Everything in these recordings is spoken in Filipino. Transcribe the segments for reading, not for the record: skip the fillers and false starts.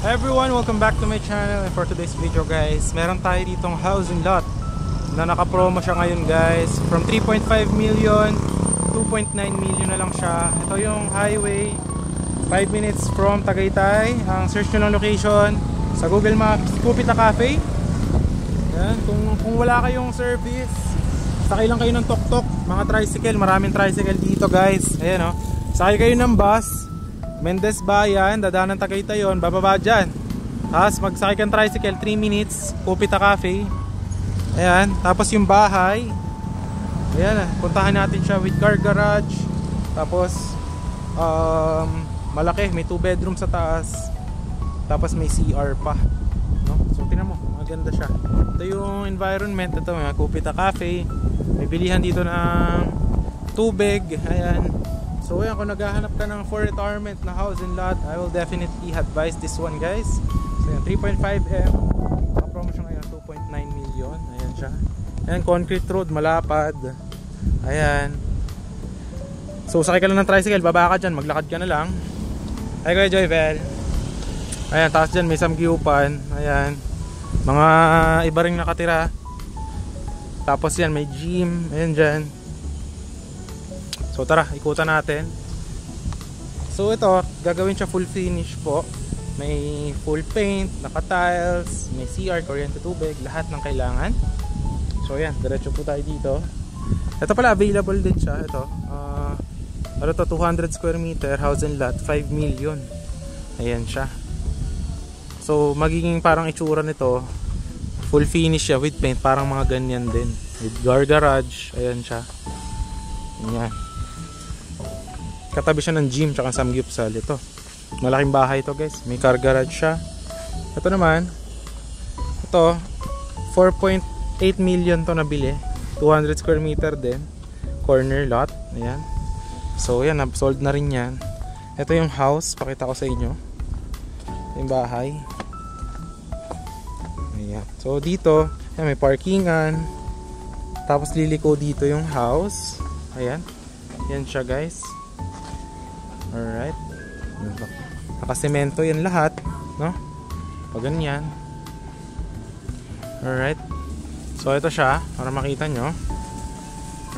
Hi everyone, welcome back to my channel. And for today's video guys, meron tayo ditong housing lot na naka-promo siya ngayon guys. From 3.5 million, 2.9 million na lang siya. Ito yung highway, 5 minutes from Tagaytay. Ang search nyo ng location sa Google Maps, Cupita Cafe. Yan. Kung wala kayong service, sakay lang kayo ng tok-tok, mga tricycle, maraming tricycle dito guys. Ayan o, sakay kayo ng bus Mendez Bayan, dadaan ng Tagaytay yun, bababa dyan. Tapos magsakay kang tricycle, 3 minutes, Cupita Cafe. Ayan, tapos yung bahay, ayan, puntahan natin siya with car garage. Tapos malaki, may 2 bedroom sa taas. Tapos may CR pa, no? So tingnan mo, maganda siya. Ito yung environment, ito may Cupita Cafe. May bilihan dito ng tubig, ayan. So yan, kung naghahanap ka ng for retirement na house and lot, I will definitely advise this one guys. So yan, 3.5M, naka-promo siya ngayon, 2.9 million. Ayan siya. Ayan, concrete road, malapad. Ayan. So sakay ka lang ng tricycle, baba ka dyan, maglakad ka na lang. Ay Kuya Joyvel. Ayan, taas dyan may samgyupan. Ayan, mga iba ring nakatira. Tapos yan, may gym. Ayan dyan. So tara, ikutan natin. So ito, gagawin siya full finish po. May full paint, naka-tiles, may CR, kuryente, tubig, lahat ng kailangan. So yan, diretso po tayo dito. Ito pala, available din siya. Ito, ano to, 200 square meter, house and lot, 5 million. Ayan siya. So magiging parang itsura nito, full finish siya with paint, parang mga ganyan din. With car garage, ayan siya. Ayan. Katabi siya ng gym tsaka samgyupsal. Ito, malaking bahay to guys, may car garage siya. Ito naman, ito 4.8 million to nabili, 200 square meter din, corner lot. Ayan. So yan, sold na rin yan. Ito yung house, pakita ko sa inyo yung bahay. Ayan. So dito, ayan, may parkingan. Tapos liliko dito yung house. Ayan, yan siya guys. Alright, nakasemento yan lahat, no? Pag ganyan. Alright, so ito siya, para makita nyo.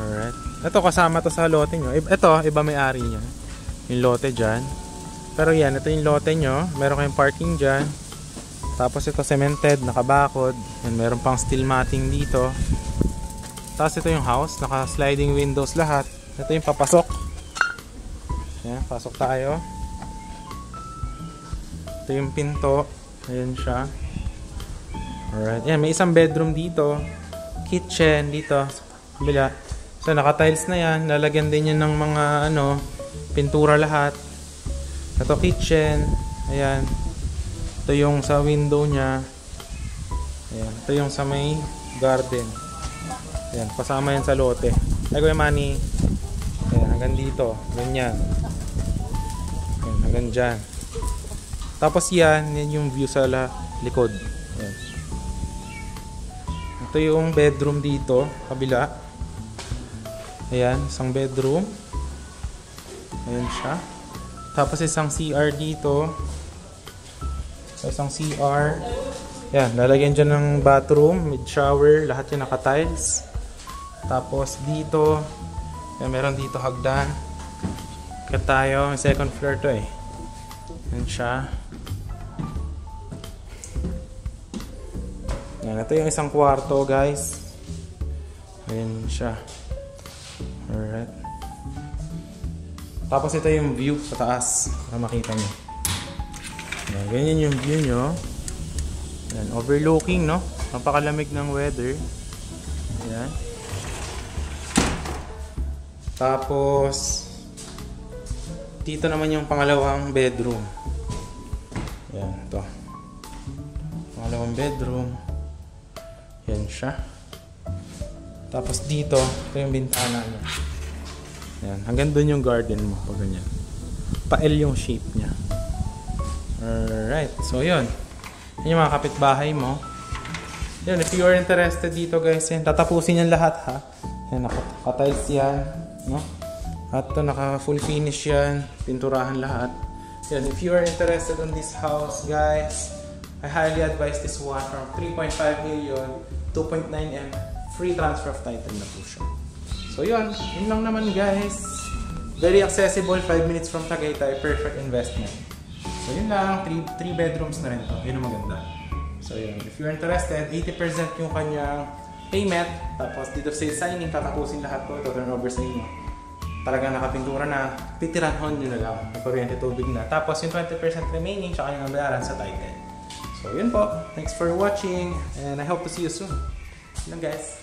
Alright, ito kasama to sa lote nyo. Ito, iba may-ari niya, yung lote dyan. Pero yan, ito yung lote nyo. Meron kayong parking dyan. Tapos ito cemented, nakabakod. Yan, meron pang steel matting dito. Tapos ito yung house, naka sliding windows lahat. Ito yung papasok. Yan, pasok tayo. Ito yung pinto. Ayan siya. Alright, yan, may isang bedroom dito, kitchen dito kabila. So naka tiles na yan, lalagyan din yan ng mga ano, pintura lahat. Ito kitchen. Ayan, ito yung sa window nya. Ayan, ito yung sa may garden. Ayan, kasama yan sa lote. Ay Kuya Manny. Ayan, hanggang dito. Ganyan. Ayan, hanggang dyan. Tapos yan yung view sa likod. Ayan. Ito yung bedroom dito, kabila. Ayan, isang bedroom. Ayan siya. Tapos isang CR dito. Isang CR. Ayan, lalagyan dyan ng bathroom, with shower, lahat yung naka-tiles. Tapos dito, yan, meron dito hagdan. Kat tayo, second floor to eh. Yan siya. Yan, ito yung isang kwarto guys. Ayan siya. Alright. Tapos ito yung view sa taas, para makita nyo. Yan, ganyan yung view nyo. Yan, overlooking, no? Napakalamig ng weather. Ayan. Tapos dito naman yung pangalawang bedroom. Yan, ito. Pangalawang bedroom. Yan siya. Tapos dito, ito yung bintana niya. Yan, hanggang doon yung garden mo. Pag ganyan. Pa-L yung shape niya. Alright, so yun. Yan yung mga kapitbahay mo. Yan, if you are interested dito guys, yan, tatapusin yan lahat ha. Yan, naka-tiles yan, no? At ito, naka full finish yan, pinturahan lahat. Yun, if you are interested on this house, guys, I highly advise this one from 3.5 million, 2.9M, free transfer of title na po siya. So yun lang naman guys. Very accessible, 5 minutes from Tagaytay, perfect investment. So yun lang, 3 bedrooms na rin to. Yun ang maganda. So yun, if you're interested, 80% yung kanyang payment. Tapos dito sa signing, tatapusin lahat to, turn over sa inyo. Talagang nakapintura na, titiranhon nyo na lang. May kuryente, tubig na. Tapos yung 20% remaining, tsaka yung nabayaran sa title. So yun po, thanks for watching, and I hope to see you soon. Yun lang guys.